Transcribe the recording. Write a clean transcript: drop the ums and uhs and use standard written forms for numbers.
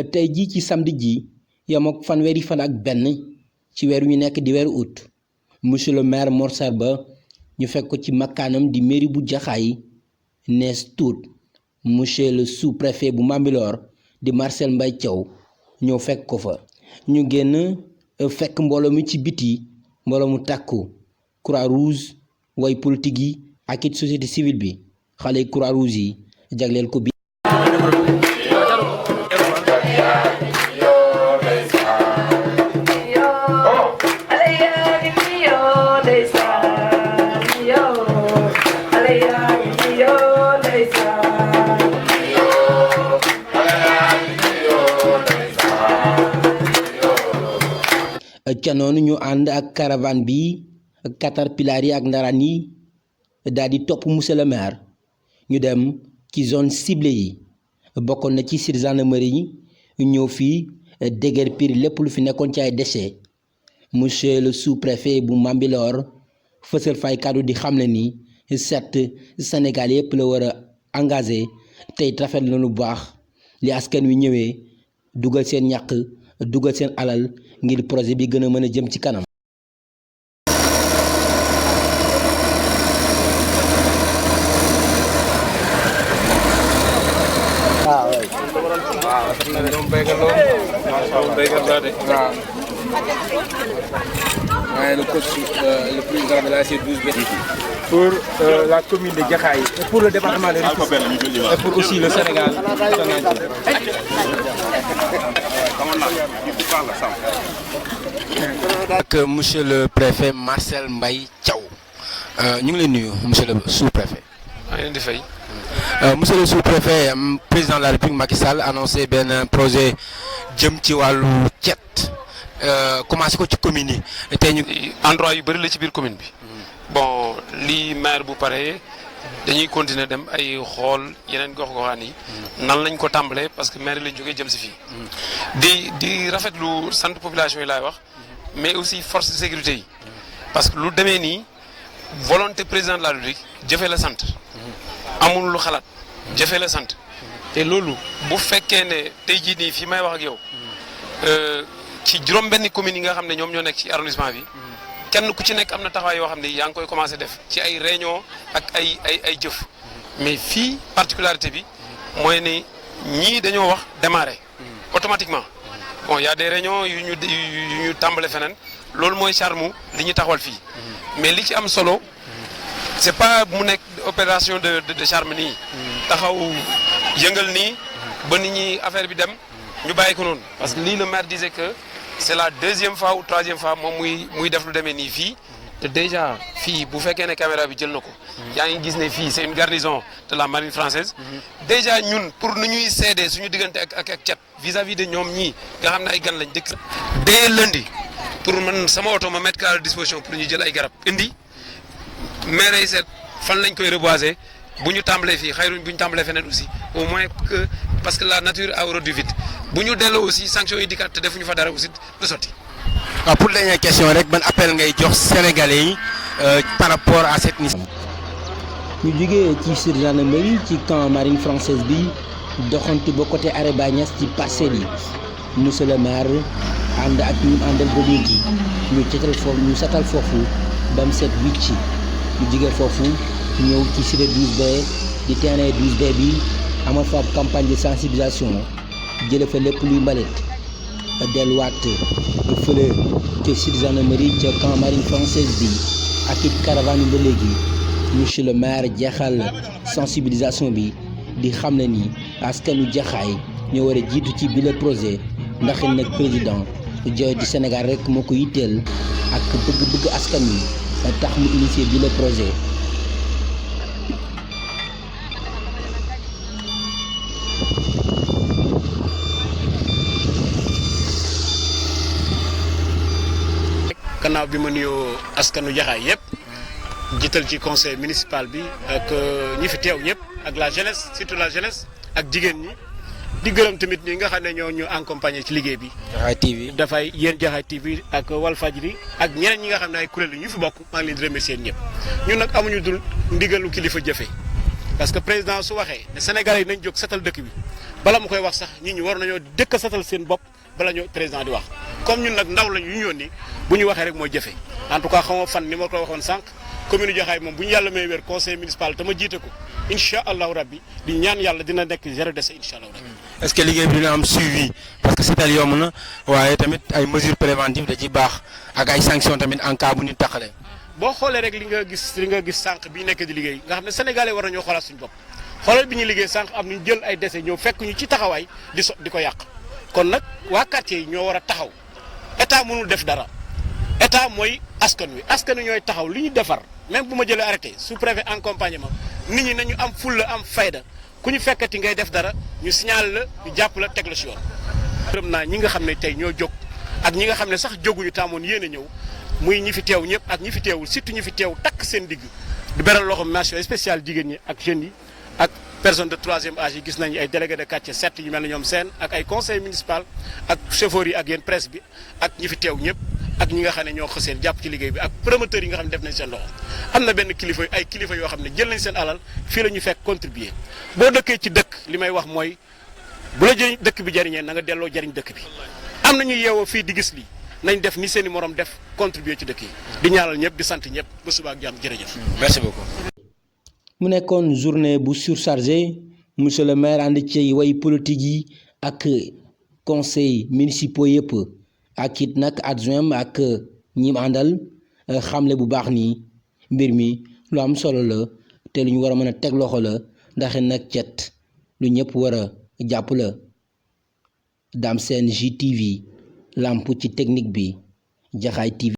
tey jii ci samedi ji yam ak fanweeri fan ak benn ci weer ñu nekk di weeru août monsieur le maire Mor Sarr Ba ñu fekk ko ci makkaanam di mairie bu Jaxaay nees tuut monsieur le sous-préfet bu Bambilor di Marcel Mbaye Thiaw ñëw fekk ko fa ñu génn fekk mbooloo mi ci biti mbooloo mu tàkku Croix-Rouge way politique yi ak it société civile bi xale Croix-Rouge yi jagleel ko bi ca noonu ñu ànd ak caravane bi caterpillar yi ak ndaraan yi daal di topp monsieur le maire ñu dem ci zone ciblée yi bokkoon na ci site gendarmerie yi ñëw fii déguerpir lépp lu fi nekkoon ci ay déchets monsieur le sous-préfet bu Bambilor fësal fay kàddu di xamle ni certes Sénégal yëpp la war a engagé tey rafet na lu baax li askan wi ñëwee dugal seen ñàq dugal seen alal ngir projet bi gën a mën a jëm ci kanam. Le coach, le président de la C12B pour la commune de Jaxaay et pour le département de Rufisque et pour aussi le Sénégal. ak monsieur le préfet Marcel Mbaye Thiaw ñu ngi leen nuyu monsieur le sous-préfet. maa ngi leen di fay. monsieur le sous-préfet président de la République Macky Sall annoncé benn projet jëm ci wàllu cet commencé ko ci commune yi tey ñu. endroit yu bëri la ci biir commune bi. bon lii maire bu paree dañuy continuer dem ay xool yeneen gox-goxaan yi. nan lañ ko tàmbalee parce que maire lañ jógee jëm si fii. di rafetlu sant population yi laay wax. mais aussi force de sécurité yi. parce que lu demee nii volonté président de la République jëfee la sant. amul lu xalaat jëfee la sant. te loolu bu fekkee ne tey jii nii fii may wax ak yow. ci juróom-benni communes yi nga xam ne ñoom ñoo nekk ci arrondissement bi. kenn ku ci nekk am na taxawaay yoo xam ne yaa ngi koy commencé def ci ay réunion ak ay jëf. mais fii particularité bi mooy ne ñii dañoo wax démarrer. automatiquement. bon y a des réunions yu ñu tàmbale feneen loolu mooy charme li ñu taxawal fii. mais li ci am solo c'est pas mu nekk opération de charme nii. taxaw yëngal nii ba nit ñi affaire bi dem ñu bàyyi ko noonu. parce que lii le maire disait que c'est la deuxième fois ou troisième fois moom muy def lu demee nii fii. te déjà fii bu fekkee ne caméra bi jël na ko. yaa ngi gis ne fii c'est une garnison de la marine française. déjà ñun pour nu ñuy seedee suñu diggante ak cet vis-à-vis de ñoom ñii nga xam ne ay gan lañ dëkk. dès lundi pour man sama oto ma mettre à la disposition pour ñu jël ay garab indi maire yi seet fan lañ koy reboiser bu ñu tàmbalee fii xayruñ bu ñu tàmbalee feneen aussi au moins que parce que la nature a horreur du vide bu ñu delloo aussi sanction yi dikkaat te defuñu fa dara aussi du sotti. waaw pour dernière question rek ban appel ngay jox sénégalais yi par rapport à cette mission. ñu jógee ci site gendarmerie ci camp marine française bi doxantu ba côté arrêt Bagnas ci parcelles yi monsieur le maire ànd ak ñu àndal ba léegi ñu setal foofu ba mu set wicc ñu jógee foofu ñëw ci cité 12B di terrain 12B bi amal fa campagne de sensibilisation jële fa lépp luy mbalit delluwaat fële ca site gendarmerie ca camp marine française bi ak it caravane ba léegi monsieur le maire jeexal sensibilisation bi di xam ne ni askanu Jaxaay ñoo war a jiitu ci bile projet ndax nag président jooy di Sénégal rek moo ko yitteel ak bëgg-bëgg askan wi tax mu initier bile projet. gannaaw bi ma nuyoo askanu Jaxaay yëpp jiital ci conseil municipal bi ak ñi fi teew ñëpp ak la jeunesse surtout la jeunesse ak jigéen ñi di gërëm tamit ñi nga xam ne ñoo ñu accompagner ci liggéey bi. Jaxaay TV dafay yéen Jaxaay TV ak Walfadjri ak ñeneen ñi nga xam ne ay kuréel yu ñu fi bokk maa ngi leen di remercier ñëpp ñun nag amuñu dul ndigalu kilifa jëfe parce que président su waxee ne Sénégalais yi nañ jóg setal dëkk bi bala mu koy wax sax nit ñi war nañoo dëkk satal seen bopp bala ñu président di wax comme ñun nag ndaw lañ yu ñu yónni bu ñu waxee rek mooy jëfe en tout cas xamoo fan ni ma ko waxoon sànq commune Jaxaay moom bu ñu yàlla may wér conseil municipal te ma jiite ko incha allahu rabbi di ñaan yàlla dina nekk zéro déchet incha allahu rabbi. est-ce que liggéey bi dina am suivi parce que seetal yomb na waaye tamit ay mesures préventives da ci baax ak ay sanctions tamit en cas bu ñu taxalee. boo xoolee rek li nga gis sànq bi nekk di liggéey nga xam ne sénégalais war nañoo xoolaat suñu bopp xoolal bi ñuy liggéey sànq am nañu jël ay déchets ñëw fekk ñu ci taxawaay di ko yàq kon nag waa quartier yi ñoo war a taxaw état mënul def dara état mooy askan wi ñooy taxaw li ñu defar même bu ma jëlee arrêté sous-préfet accompagnement nit ñi nañu am fulla am fayda ku ñu fekkati ngay def dara ñu signal la ñu jàpp la teg la si yoon. gërëm naa ñi nga xam ne tey ñoo jóg ak ñi nga xam ne sax jóguñu taamoon yéen a ñëw muy ñi fi teew ñëpp ak ñi fi teewul surtout ñi fi teew takk seen digg di beral loxo mention spéciale jigéen ñi ak jeunes yi ak personnes de troisième âge yi gis nañu ay délégués de quartier 7 yu mel ne ñoom seen ak ay conseil municipal ak chauffeurs yi ak yéen presse bi ak ñi fi teew ñëpp ak ñi nga xam ne ñoo xëseen jàpp ci liggéey bi ak promoteurs yi nga xam ne def nañ seen loxo am na benn kilifa yoo xam ne jël nañ seen alal fii la ñu fekk contribuer boo dëkkee ci dëkk li may wax mooy bu la jëriñ dëkk bi jëriñee na nga delloo jëriñ dëkk bi am na ñu yeewoo fii di gis lii nañ def ni seen i morom def contribuer ci dëkk yi di ñaanal ñëpp di sant ñëpp ba suba ak jàmm jërëjëf. merci beaucoup. mu nekkoon journée bu surchargé monsieur le maire ànd ci way politique yi ak conseil municipaux yëpp ak it nag adjoint ak ñi mu àndal xamle bu baax ni mbir mi lu am solo la te lu ñu war a mën a teg loxo la ndax nag cet lu ñëpp war a jàpp la. Dame Sène JTV lamp ci technique bi Jaxaay TV.